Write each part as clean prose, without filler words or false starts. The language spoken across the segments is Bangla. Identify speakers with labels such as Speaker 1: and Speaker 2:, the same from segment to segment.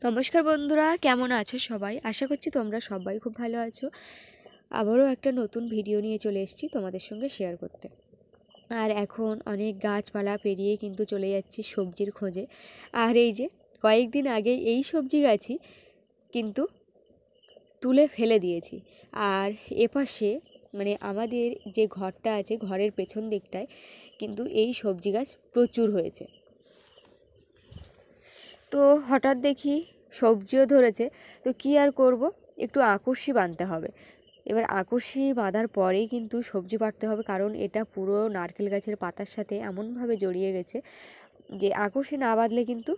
Speaker 1: নমস্কার বন্ধুরা, কেমন আছো সবাই? আশা করছি তোমরা সবাই খুব ভালো আছো। আবারও একটা নতুন ভিডিও নিয়ে চলে এসেছি তোমাদের সঙ্গে শেয়ার করতে। আর এখন অনেক গাছপালা পেরিয়ে কিন্তু চলে যাচ্ছি সবজির খোঁজে। আর এই যে কয়েকদিন আগে এই সবজি গাছই কিন্তু তুলে ফেলে দিয়েছি। আর এপাশে মানে আমাদের যে ঘরটা আছে, ঘরের পেছন দিকটায় কিন্তু এই সবজি গাছ প্রচুর হয়েছে। তো হঠাৎ দেখি সবজিও ধরেছে, তো কি আর করব, একটু আকর্ষি বাঁধতে হবে। এবার আকর্ষি বাঁধার পরেই কিন্তু সবজি পাড়তে হবে, কারণ এটা পুরো নারকেল গাছের পাতার সাথে এমনভাবে জড়িয়ে গেছে যে আকর্ষি না বাঁধলে কিন্তু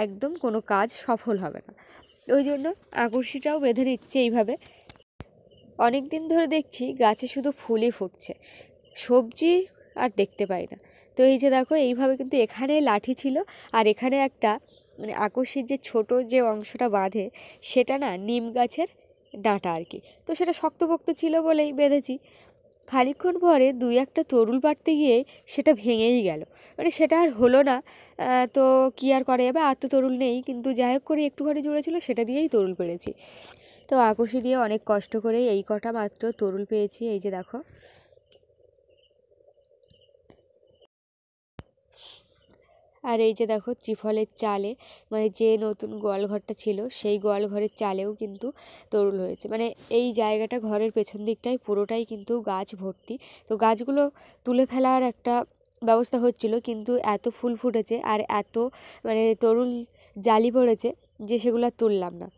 Speaker 1: একদম কোনো কাজ সফল হবে না। ওই জন্য আকর্ষিটাও বেঁধে নিচ্ছে এইভাবে। অনেক দিন ধরে দেখছি গাছে শুধু ফুলই ফুটছে, সবজি আর দেখতে পাই না। তো এই যে দেখো এইভাবে কিন্তু এখানে লাঠি ছিল, আর এখানে একটা মানে আকর্ষির যে ছোট যে অংশটা বাঁধে সেটা না নিম গাছের ডাঁটা আর কি। তো সেটা শক্তপোক্ত ছিল বলেই বেঁধেছি। খানিকক্ষণ পরে দুই একটা তরুল পাড়তে গিয়ে সেটা ভেঙেই গেল, মানে সেটা আর হলো না। তো কি আর করা যাবে, আর তো তরুল নেই, কিন্তু যাই হোক করে একটুখানি জুড়েছিল সেটা দিয়েই তরুল পেড়েছি। তো আকর্ষি দিয়ে অনেক কষ্ট করে এই কটা মাত্র তরুল পেয়েছি, এই যে দেখো। আর এই যে দেখো ত্রিফলের চালে, মানে যে নতুন গোয়ালঘরটা ছিল সেই গোয়ালঘরের চালেও কিন্তু তরুল হয়েছে। মানে এই জায়গাটা ঘরের পেছন দিকটায় পুরোটাই কিন্তু গাছ ভর্তি। তো গাছগুলো তুলে ফেলার একটা ব্যবস্থা হচ্ছিল, কিন্তু এত ফুল ফুটেছে আর এত মানে তরুল জালি পড়েছে যে সেগুলো আর তুললাম না।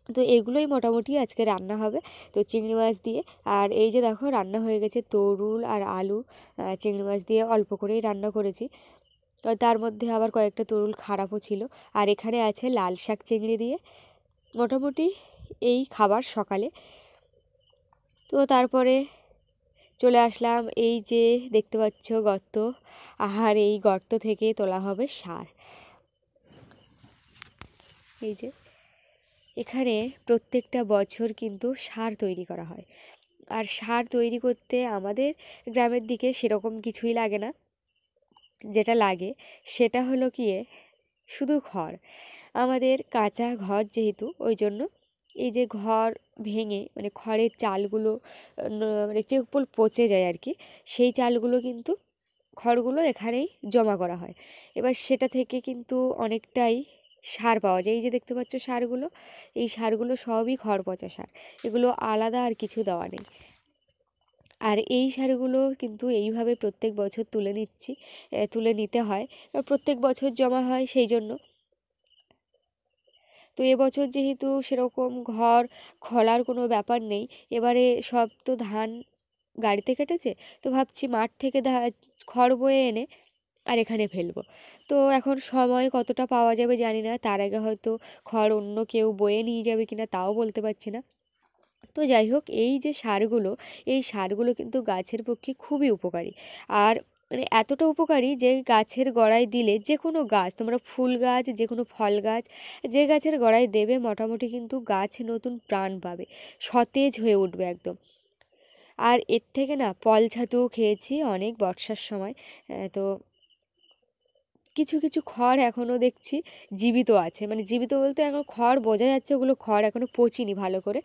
Speaker 1: তো এগুলোই মোটামুটি আজকে রান্না হবে, তো চিংড়ি মাছ দিয়ে। আর এই যে দেখো রান্না হয়ে গেছে তরুল আর আলু, চিংড়ি মাছ দিয়ে অল্প করেই রান্না করেছি। তার মধ্যে আবার কয়েকটা তরুল খারাপও ছিল। আর এখানে আছে লাল শাক চিংড়ি দিয়ে। মোটামুটি এই খাবার সকালে। তো তারপরে চলে আসলাম, এই যে দেখতে পাচ্ছ গর্ত, আর এই গর্ত থেকে তোলা হবে সার। এই যে এখানে প্রত্যেকটা বছর কিন্তু সার তৈরি করা হয়। আর সার তৈরি করতে আমাদের গ্রামের দিকে সেরকম কিছুই লাগে না। যেটা লাগে সেটা হলো গিয়ে শুধু খড়। আমাদের কাঁচা ঘর যেহেতু, ওই জন্য এই যে ঘর ভেঙে মানে খড়ের চালগুলো মানে যে পচে যায় আর কি, সেই চালগুলো কিন্তু খড়গুলো এখানেই জমা করা হয়। এবার সেটা থেকে কিন্তু অনেকটাই সার পাওয়া যায়। এই যে দেখতে পাচ্ছ সারগুলো, এই সারগুলো সবই খড় পচা সার, এগুলো আলাদা আর কিছু দেওয়া নেই। আর এই সারগুলো কিন্তু এইভাবে প্রত্যেক বছর তুলে নিচ্ছি, তুলে নিতে হয়, প্রত্যেক বছর জমা হয় সেই জন্য। তো এবছর যেহেতু সেরকম ঘর খোলার কোনো ব্যাপার নেই, এবারে সব তো ধান গাড়িতে কেটেছে, তো ভাবছি মাঠ থেকে খড় বয়ে এনে আর এখানে ফেলবো। তো এখন সময় কতটা পাওয়া যাবে জানি না, তার আগে হয়তো খড় অন্য কেউ বয়ে নিয়ে যাবে কিনা তাও বলতে পারছি না। তো যাই হোক, এই যে সারগুলো, এই সারগুলো কিন্তু গাছের পক্ষে খুবই উপকারী। আর মানে এতটা উপকারী যে গাছের গোড়ায় দিলে, যে কোনো গাছ, তোমরা ফুল গাছ, যে কোনো ফল গাছ, যে গাছের গোড়ায় দেবে মোটামুটি কিন্তু গাছ নতুন প্রাণ পাবে, সতেজ হয়ে উঠবে একদম। আর এর থেকে না ফল ছাতুও খেয়েছি অনেক বর্ষার সময়। তো কিছু কিছু খড় এখনও দেখছি জীবিত আছে, মানে জীবিত বলতে এখন খড় বোঝা যাচ্ছে ওগুলো খড় এখনও পচিনি ভালো করে।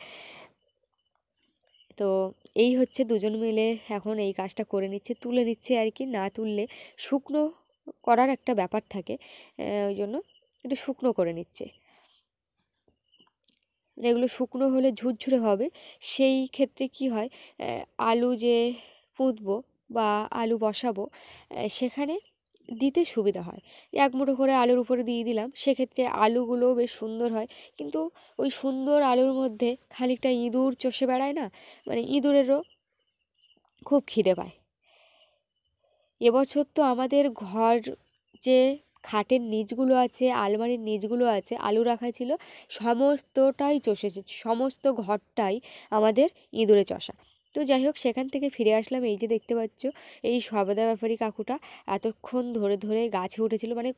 Speaker 1: তো এই হচ্ছে দুজন মিলে এখন এই কাজটা করে নিচ্ছে, তুলে নিচ্ছে আর কি। না তুললে শুকনো করার একটা ব্যাপার থাকে, ওই জন্য একটু শুকনো করে নিচ্ছে। মানে এগুলো শুকনো হলে ঝুরঝুরে হবে। সেই ক্ষেত্রে কি হয়, আলু যে পুঁতবো বা আলু বসাবো, সেখানে দিতে সুবিধা হয়। এক মুঠো করে আলুর উপরে দিয়ে দিলাম, সেক্ষেত্রে আলুগুলোও বেশ সুন্দর হয়। কিন্তু ওই সুন্দর আলুর মধ্যে খানিকটা ইঁদুর চষে বেড়ায় না, মানে ইঁদুরেরও খুব খিদে পায়। এবছর তো আমাদের ঘর, যে খাটের নিচগুলো আছে, আলমারির নিচগুলো আছে, আলু রাখা ছিল, সমস্তটাই চষেছে, সমস্ত ঘরটাই আমাদের ইঁদুরে চষা। তো যাই হোক, সেখান থেকে ফিরে আসলাম। এই যে দেখতে পাচ্ছ এই সবেদা ব্যাপারী কাকুটা এতক্ষণ ধরে ধরে গাছে উঠেছিল, মানে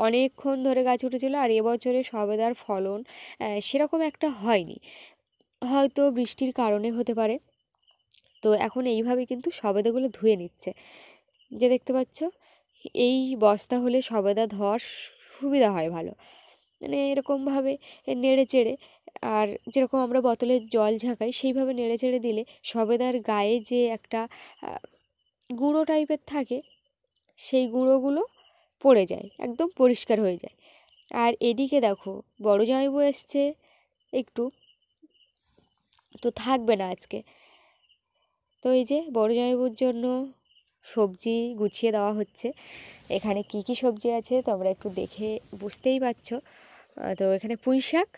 Speaker 1: অনেকক্ষণ ধরে গাছে উঠেছিল। আর এবছরে সবেদার ফলন সেরকম একটা হয়নি, হয়তো বৃষ্টির কারণে হতে পারে। তো এখন এইভাবে কিন্তু সবেদাগুলো ধুয়ে নিচ্ছে, যে দেখতে পাচ্ছ এই বস্তা হলে সবেদা ধোয়ার সুবিধা হয় ভালো। মানে এরকমভাবে নেড়ে চেড়ে, আর যেরকম আমরা বোতলে জল ঝাঁকাই সেইভাবে নেড়ে চেড়ে দিলে সবেদার গায়ে যে একটা গুঁড়ো টাইপের থাকে সেই গুঁড়োগুলো পড়ে যায়, একদম পরিষ্কার হয়ে যায়। আর এদিকে দেখো বড় জামাইবু এসছে একটু, তো থাকবে না আজকে। তো এই যে বড় জামাইবুর জন্য সবজি গুছিয়ে দেওয়া হচ্ছে। এখানে কি কি সবজি আছে তোমরা একটু দেখে বুঝতেই পারছো। তো এখানে পুঁই শাক,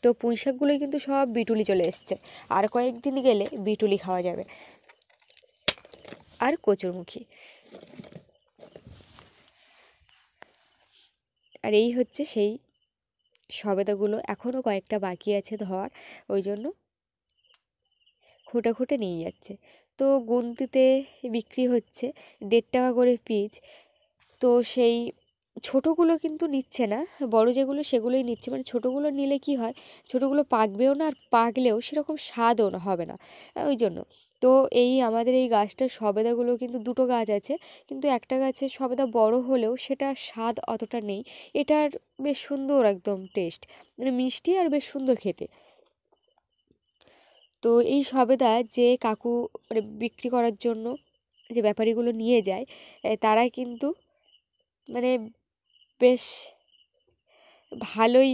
Speaker 1: তো পুঁই শাকগুলোই কিন্তু সব বিটুলি চলে এসছে, আর কয়েকদিন গেলে বিটুলি খাওয়া যাবে। আর কচুরমুখী, আর এই হচ্ছে সেই সবেদাগুলো। এখনও কয়েকটা বাকি আছে ধোয়ার, ওই জন্য খুঁটে খুঁটে নিয়ে যাচ্ছে। তো গুনতিতে বিক্রি হচ্ছে 1.5 টাকা করে পিস। তো সেই ছোটোগুলো কিন্তু নিচ্ছে না, বড় যেগুলো সেগুলোই নিচ্ছে। মানে ছোটোগুলো নিলে কি হয়, ছোটোগুলো পাকবেও না, আর পাকলেও সেরকম স্বাদও হবে না, ওই জন্য। তো এই আমাদের এই গাছটার সবেদাগুলো কিন্তু 2টো গাছ আছে, কিন্তু একটা গাছে সবেদা বড় হলেও সেটা স্বাদ অতটা নেই। এটার বেশ সুন্দর একদম টেস্ট, মানে মিষ্টি আর বেশ সুন্দর খেতে। তো এই সবেদা যে কাকু মানে বিক্রি করার জন্য যে ব্যাপারীগুলো নিয়ে যায়, তারা কিন্তু মানে বেশ ভালোই,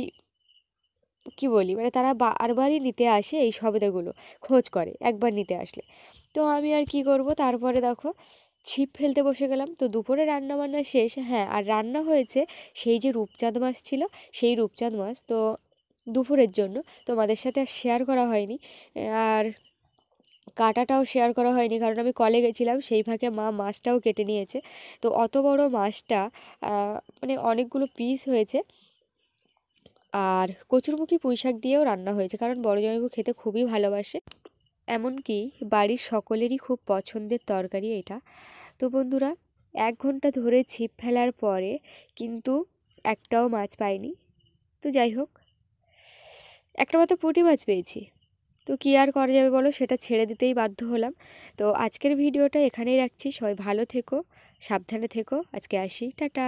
Speaker 1: কি বলি, মানে তারা বারবারই নিতে আসে এই সবেদাগুলো, খোঁজ করে একবার নিতে আসলে। তো আমি আর কি করব, তারপরে দেখো ছিপ ফেলতে বসে গেলাম। তো দুপুরে রান্না বান্না শেষ, হ্যাঁ, আর রান্না হয়েছে সেই যে রূপচাঁদ মাছ ছিল, সেই রূপচাঁদ মাছ তো দুপুরের জন্য তোমাদের সাথে আর শেয়ার করা হয়নি। আর কাটাটাও শেয়ার করা হয়নি, কারণ আমি কলে গেছিলাম, সেই ফাঁকে মা মাছটাও কেটে নিয়েছে। তো অত বড় মাছটা মানে অনেকগুলো পিস হয়েছে। আর কচুরমুখী পুঁই শাক দিয়েও রান্না হয়েছে, কারণ বড় জামাইবু খেতে খুবই ভালোবাসে, এমনকি বাড়ির সকলেরই খুব পছন্দের তরকারি এটা। তো বন্ধুরা, 1 ঘন্টা ধরে ছিপ ফেলার পরে কিন্তু একটাও মাছ পাইনি। তো যাই হোক, একটা মাত্র পুঁটি মাছ পেয়েছি। তো কী আর করা যাবে বলো, সেটা ছেড়ে দিতেই বাধ্য হলাম। তো আজকের ভিডিওটা এখানেই রাখছি, সবাই ভালো থেকো, সাবধানে থেকো, আজকে আসি, টাটা।